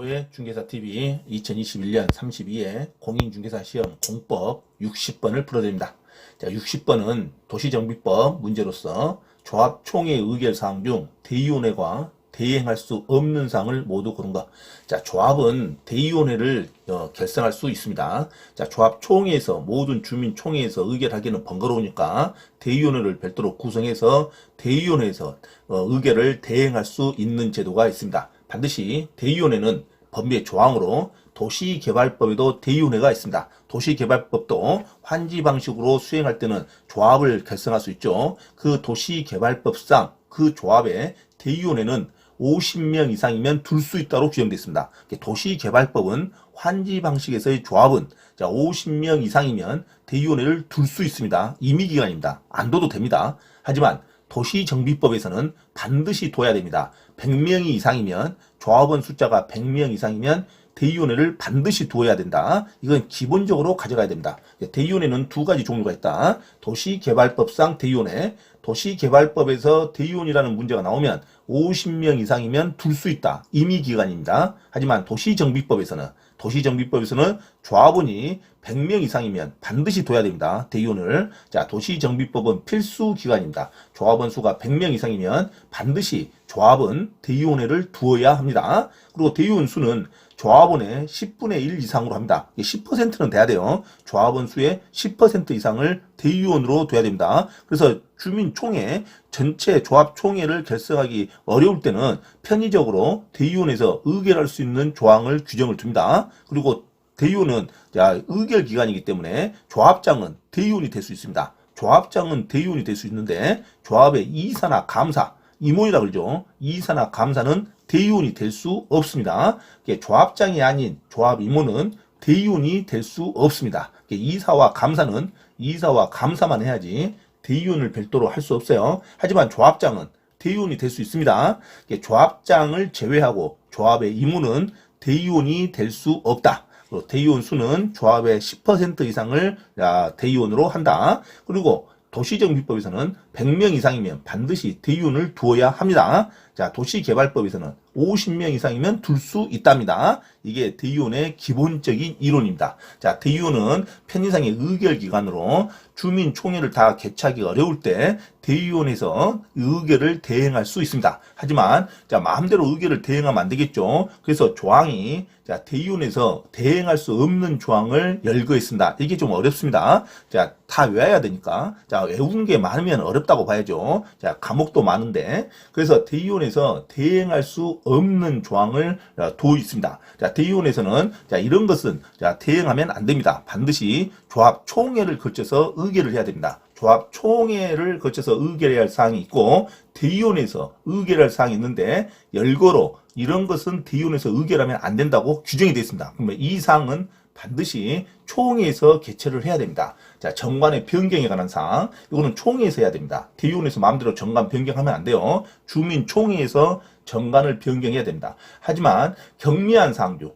사회중개사TV 2021년 32회 공인중개사 시험 공법 60번을 풀어드립니다. 자, 60번은 도시정비법 문제로서 조합 총회 의결사항 중 대의원회가 대행할 수 없는 사항을 모두 고른 것. 자, 조합은 대의원회를 결성할 수 있습니다. 자, 조합 총회에서 모든 주민 총회에서 의결하기는 번거로우니까 대의원회를 별도로 구성해서 대의원회에서 의결을 대행할 수 있는 제도가 있습니다. 반드시 대의원회는 법의 조항으로 도시개발법에도 대의원회가 있습니다. 도시개발법도 환지 방식으로 수행할 때는 조합을 결성할 수 있죠. 그 도시개발법상 그 조합의 대의원회는 50명 이상이면 둘 수 있다고 규정되어 있습니다. 도시개발법은 환지 방식에서의 조합은 50명 이상이면 대의원회를 둘 수 있습니다. 임의기간입니다. 안 둬도 됩니다. 하지만 도시정비법에서는 반드시 둬야 됩니다. 100명이 이상이면 조합원 숫자가 100명 이상이면 대의원회를 반드시 두어야 된다. 이건 기본적으로 가져가야 됩니다. 대의원회는 두 가지 종류가 있다. 도시개발법상 대의원회, 도시개발법에서 대의원이라는 문제가 나오면 50명 이상이면 둘 수 있다. 임의기간입니다. 하지만 도시정비법에서는 조합원이 100명 이상이면 반드시 둬야 됩니다. 대의원을. 자, 도시정비법은 필수 기간입니다. 조합원 수가 100명 이상이면 반드시 조합은 대의원회를 두어야 합니다. 그리고 대의원 수는 조합원의 10분의 1 이상으로 합니다. 10%는 돼야 돼요. 조합원 수의 10% 이상을 대의원으로 둬야 됩니다. 그래서 주민총회, 전체 조합총회를 결성하기 어려울 때는 편의적으로 대의원에서 의결할 수 있는 조항을 규정을 둡니다. 그리고 대의원은 의결기관이기 때문에 조합장은 대의원이 될 수 있습니다. 조합장은 대의원이 될 수 있는데 조합의 이사나 감사, 임원이라 그러죠. 이사나 감사는 대의원이 될 수 없습니다. 조합장이 아닌 조합 임원은 대의원이 될 수 없습니다. 이사와 감사만 해야지 대의원을 별도로 할 수 없어요. 하지만 조합장은 대의원이 될 수 있습니다. 조합장을 제외하고 조합의 임원은 대의원이 될 수 없다. 그리고 대의원 수는 조합의 10% 이상을 대의원으로 한다. 그리고 도시정비법에서는 100명 이상이면 반드시 대의원을 두어야 합니다. 자, 도시개발법에서는 50명 이상이면 둘 수 있답니다. 이게 대의원의 기본적인 이론입니다. 자, 대의원은 편의상의 의결기관으로 주민총회를 다 개최하기 어려울 때 대의원에서 의결을 대행할 수 있습니다. 하지만 마음대로 의결을 대행하면 안 되겠죠. 그래서 조항이 대의원에서 대행할 수 없는 조항을 열거했습니다. 이게 좀 어렵습니다. 다 외워야 되니까. 외운 게 많으면 어렵다고 봐야죠. 과목도 많은데. 그래서 대의원에서 대행할 수 없는 조항을 두어 있습니다. 대의원에서는 이런 것은 대행하면 안 됩니다. 반드시 조합총회를 거쳐서 의결을 해야 됩니다. 조합총회를 거쳐서 의결해야 할 사항이 있고 대의원에서 의결할 사항이 있는데 열거로 이런 것은 대의원에서 의결하면 안 된다고 규정이 되어 있습니다. 그러면 이 사항은 반드시 총회에서 개최를 해야 됩니다. 자, 정관의 변경에 관한 사항, 이거는 총회에서 해야 됩니다. 대의원에서 마음대로 정관 변경하면 안 돼요. 주민총회에서 정관을 변경해야 됩니다. 하지만 경미한 사항 중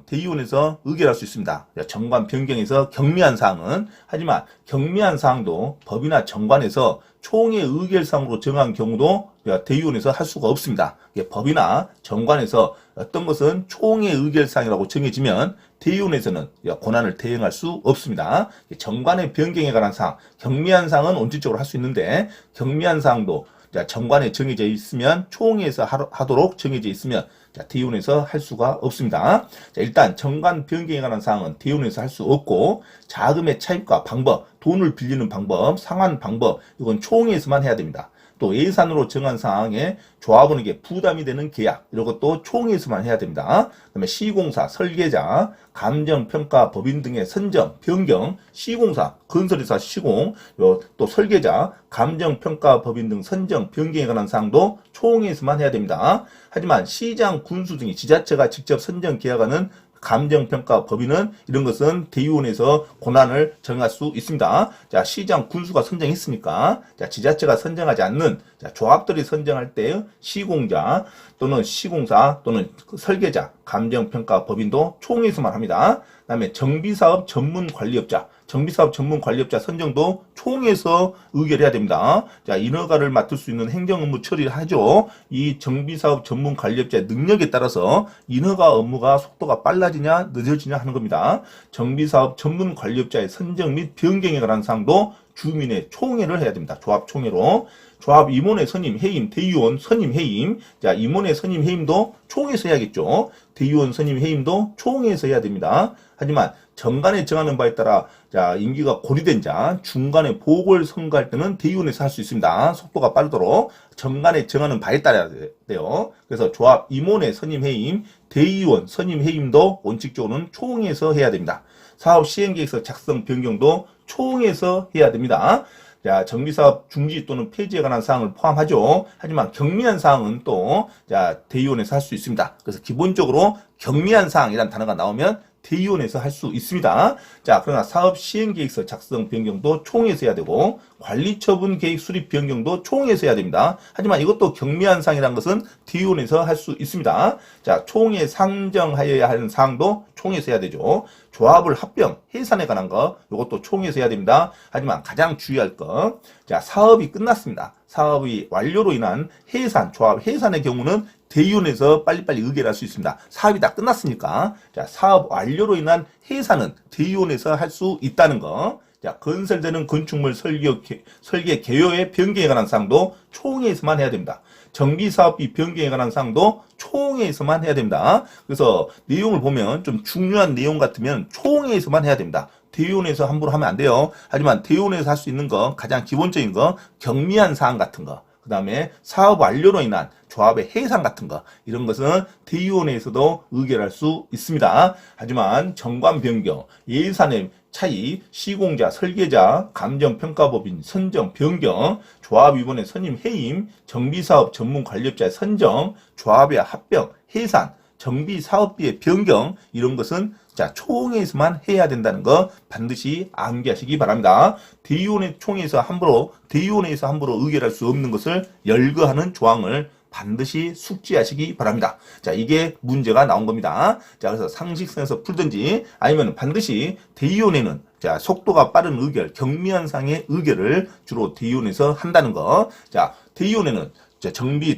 대의원에서 의결할 수 있습니다. 정관 변경에서 경미한 사항은, 하지만 경미한 사항도 법이나 정관에서 총회 의결사항으로 정한 경우도 대의원에서 할 수가 없습니다. 법이나 정관에서 어떤 것은 총회 의결사항이라고 정해지면 대의원에서는 권한을 대행할 수 없습니다. 정관의 변경에 관한 사항, 경미한 사항은 원칙적으로 할 수 있는데 경미한 사항도 정관에 정해져 있으면 총회에서 하도록 정해져 있으면 대의원에서 할 수가 없습니다. 일단 정관 변경에 관한 사항은 대의원에서 할 수 없고 자금의 차입과 방법, 돈을 빌리는 방법, 상환 방법 이건 총회에서만 해야 됩니다. 또 예산으로 정한 사항에 조합원에게 부담이 되는 계약 이런 것도 총회에서만 해야 됩니다. 그다음에 시공사, 설계자, 감정평가 법인 등의 선정, 변경, 시공사, 건설회사 시공, 또 설계자, 감정평가 법인 등 선정, 변경에 관한 사항도 총회에서만 해야 됩니다. 하지만 시장, 군수 등이 지자체가 직접 선정 계약하는 감정평가 법인은 이런 것은 대의원에서 권한을 정할 수 있습니다. 자, 시장 군수가 선정했으니까 지자체가 선정하지 않는 조합들이 선정할 때 시공자 또는 시공사 또는 설계자, 감정평가법인도 총회에서만 합니다. 그 다음에 정비사업 전문관리업자, 정비사업 전문관리업자 선정도 총회에서 의결해야 됩니다. 자, 인허가를 맡을 수 있는 행정업무 처리를 하죠. 이 정비사업 전문관리업자의 능력에 따라서 인허가 업무가 속도가 빨라지냐 늦어지냐 하는 겁니다. 정비사업 전문관리업자의 선정 및 변경에 관한 사항도 주민의 총회를 해야 됩니다. 조합총회로. 조합 임원회 선임 해임, 대의원 선임 해임. 자, 임원회 선임 해임도 총회에서 해야겠죠. 대의원 선임 해임도 총회에서 해야 됩니다. 하지만 정관에 정하는 바에 따라 자, 임기가 고리된 자, 중간에 보궐선거할 때는 대의원에서 할 수 있습니다. 속도가 빠르도록 정관에 정하는 바에 따라야 돼요. 그래서 조합 임원회 선임 해임, 대의원 선임 해임도 원칙적으로는 총회에서 해야 됩니다. 사업 시행계획서 작성 변경도 총회에서 해야 됩니다. 자, 정비사업 중지 또는 폐지에 관한 사항을 포함하죠. 하지만 경미한 사항은 또 자, 대의원에서 할 수 있습니다. 그래서 기본적으로 경미한 사항이라는 단어가 나오면 대의원에서 할 수 있습니다. 자, 그러나 사업 시행계획서 작성 변경도 총회에서 해야 되고 관리처분 계획 수립 변경도 총회에서 해야 됩니다. 하지만 이것도 경미한 사항이라는 것은 대의원에서 할 수 있습니다. 자, 총회 상정하여야 하는 사항도 총회에서 해야 되죠. 조합을 합병, 해산에 관한 거 이것도 총회에서 해야 됩니다. 하지만 가장 주의할 거, 자, 사업이 끝났습니다. 사업이 완료로 인한 해산, 조합 해산의 경우는 대의원에서 빨리빨리 의결할 수 있습니다. 사업이 다 끝났으니까. 자, 사업 완료로 인한 해산은 대의원에서 할 수 있다는 거. 자, 건설되는 건축물 설계 개요의 변경에 관한 사항도 총회에서만 해야 됩니다. 정비사업비 변경에 관한 사항도 총회에서만 해야 됩니다. 그래서 내용을 보면 좀 중요한 내용 같으면 총회에서만 해야 됩니다. 대의원에서 함부로 하면 안 돼요. 하지만 대의원에서 할 수 있는 거, 가장 기본적인 거, 경미한 사항 같은 거, 그 다음에 사업 완료로 인한 조합의 해산 같은 거, 이런 것은 대의원에서도 의결할 수 있습니다. 하지만 정관 변경, 예산의 차이, 시공자, 설계자, 감정평가법인 선정, 변경, 조합위원회 선임, 해임, 정비사업 전문관리업자의 선정, 조합의 합병, 해산, 정비사업비의 변경, 이런 것은 자, 총회에서만 해야 된다는 거 반드시 암기하시기 바랍니다. 대의원에서 함부로 의결할 수 없는 것을 열거하는 조항을 반드시 숙지하시기 바랍니다. 자, 이게 문제가 나온 겁니다. 자, 그래서 상식선에서 풀든지 아니면 반드시 대의원에는 자, 속도가 빠른 의결, 경미한 사항의 의결을 주로 대의원에서 한다는 거. 자, 대의원에는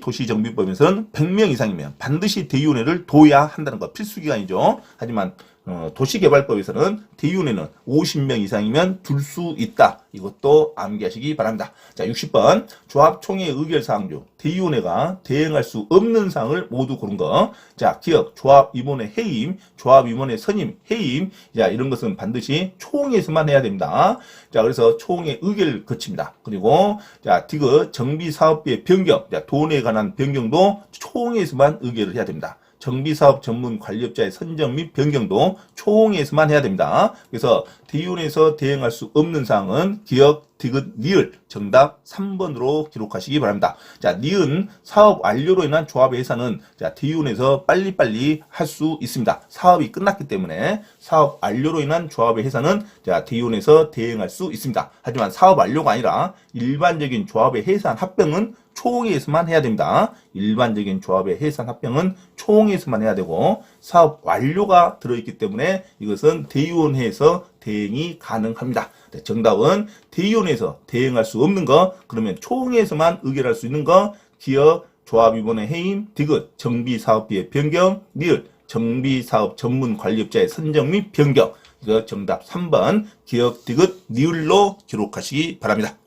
도시정비법에서는 100명 이상이면 반드시 대의원회를 둬야 한다는 거 필수기간이죠. 하지만 도시개발법에서는 대의원회는 50명 이상이면 둘 수 있다. 이것도 암기하시기 바랍니다. 자, 60번 조합총회 의결사항 중 대의원회가 대행할 수 없는 사항을 모두 고른 거. 자, 기억, 조합임원회 해임, 조합임원회 선임, 해임. 자, 이런 것은 반드시 총회에서만 해야 됩니다. 자, 그래서 총회 의결을 거칩니다. 그리고 자, 디귿 정비사업비의 변경, 자, 돈에 관한 변경도 총회에서만 의결을 해야 됩니다. 정비사업 전문 관리업자의 선정 및 변경도 총회에서만 해야 됩니다. 그래서 대의원에서 대행할 수 없는 사항은 기억, 디귿, 니을 정답 3번으로 기록하시기 바랍니다. 자, 니은 사업 완료로 인한 조합의 해산은 자, 대의원에서 빨리빨리 할 수 있습니다. 사업이 끝났기 때문에 사업 완료로 인한 조합의 해산은 자, 대의원에서 대행할 수 있습니다. 하지만 사업 완료가 아니라 일반적인 조합의 해산 합병은 총회에서만 해야 됩니다. 일반적인 조합의 해산 합병은 총회에서만 해야 되고 사업 완료가 들어있기 때문에 이것은 대의원회에서 대행이 가능합니다. 네, 정답은 대의원회에서 대행할 수 없는 거, 그러면 총회에서만 의결할 수 있는 거, 기업, 조합위원회 해임, 디귿, 정비사업비의 변경, 니을, 정비사업 전문관리업자의 선정 및 변경. 이거 정답 3번 기억, 디귿, 니을로 기록하시기 바랍니다.